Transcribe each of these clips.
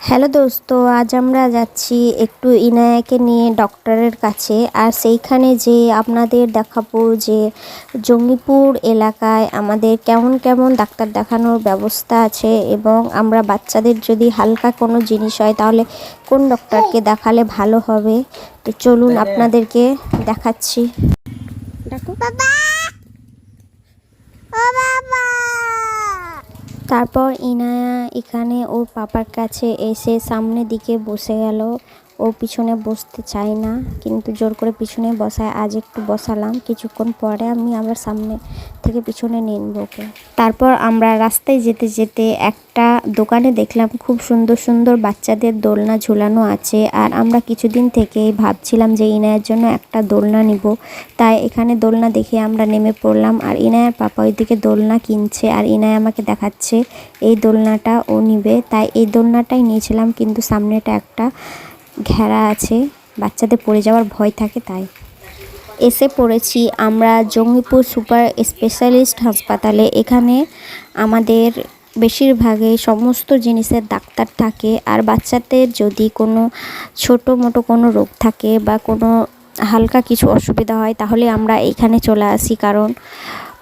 Hello দোস্ত, আজ আমরা যাচ্ছি একটু ইনায়াকে নিয়ে ডক্টরের কাছে। আর সেইখানে যে আপনাদের দেখাবো যে জঙ্গিপুর এলাকায় আমাদের কেমন কেমন ডাক্তার দেখানোর ব্যবস্থা আছে, এবং আমরা বাচ্চাদের যদি হালকা কোনো জিনিস হয় তাহলে কোন ডক্টরকে দেখালে ভালো হবে। তো চলুন আপনাদেরকে দেখাচ্ছি। তারপর ইনায়া এখানে ওর পাপার কাছে এসে সামনের দিকে বসে গেল। ও পিছনে বসতে চায় না, কিন্তু জোর করে পিছনে বসায়। আজ একটু বসালাম, কিছুক্ষণ পরে আমি আবার সামনে থেকে পিছনে নিয়ে নেব ওকে। তারপর আমরা রাস্তায় যেতে যেতে একটা দোকানে দেখলাম খুব সুন্দর সুন্দর বাচ্চাদের দোলনা ঝুলানো আছে। আর আমরা কিছুদিন থেকেই ভাবছিলাম যে ইনায়ার জন্য একটা দোলনা নিব, তাই এখানে দোলনা দেখে আমরা নেমে পড়লাম। আর ইনায়ার পাপা ওইদিকে দোলনা কিনছে, আর ইনায়া আমাকে দেখাচ্ছে এই দোলনাটা ও নিবে, তাই এই দোলনাটাই নিয়েছিলাম। কিন্তু সামনেটা একটা ঘেরা আছে, বাচ্চাদের পড়ে যাওয়ার ভয় থাকে, তাই এসে পড়েছি আমরা জঙ্গিপুর সুপার স্পেশালিস্ট হাসপাতালে। এখানে আমাদের বেশিরভাগে সমস্ত জিনিসের ডাক্তার থাকে। আর বাচ্চাদের যদি কোনো ছোটো মোটো কোনো রোগ থাকে বা কোনো হালকা কিছু অসুবিধা হয় তাহলে আমরা এইখানে চলে আসি, কারণ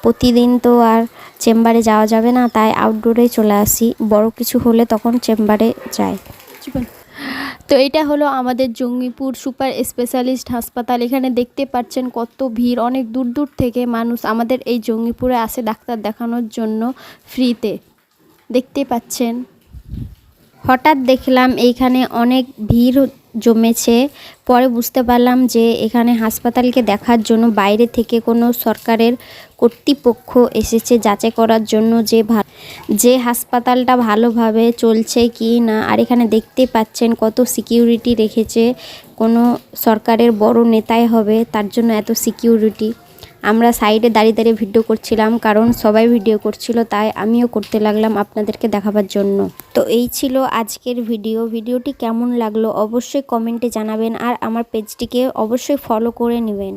প্রতিদিন তো আর চেম্বারে যাওয়া যাবে না, তাই আউটডোরে চলে আসি। বড় কিছু হলে তখন চেম্বারে যাই। তো এটা হলো আমাদের জঙ্গিপুর সুপার স্পেশালিস্ট হাসপাতাল। এখানে দেখতে পাচ্ছেন কত ভিড়, অনেক দূর দূর থেকে মানুষ আমাদের এই জঙ্গিপুরে আসে ডাক্তার দেখানোর জন্য ফ্রিতে, দেখতে পাচ্ছেন। হঠাৎ দেখলাম এইখানে অনেক ভিড় জমেছে। পরে বুঝতে পারলাম যে এখানে হাসপাতালকে দেখার জন্য বাইরে থেকে কোনো সরকারের কর্তৃপক্ষ এসেছে যাচাই করার জন্য যে হাসপাতালটা ভালোভাবে চলছে কি না। আর এখানে দেখতে পাচ্ছেন কত সিকিউরিটি রেখেছে, কোনো সরকারের বড় নেতাই হবে, তার জন্য এত সিকিউরিটি। আমরা সাইডে দাঁড়িয়ে দাঁড়িয়ে ভিডিও করছিলাম, কারণ সবাই ভিডিও করছিল, তাই আমিও করতে লাগলাম আপনাদেরকে দেখাবার জন্য। তো এই ছিল আজকের ভিডিওটি কেমন লাগলো অবশ্যই কমেন্টে জানাবেন, আর আমার পেজটিকে অবশ্যই ফলো করে নেবেন।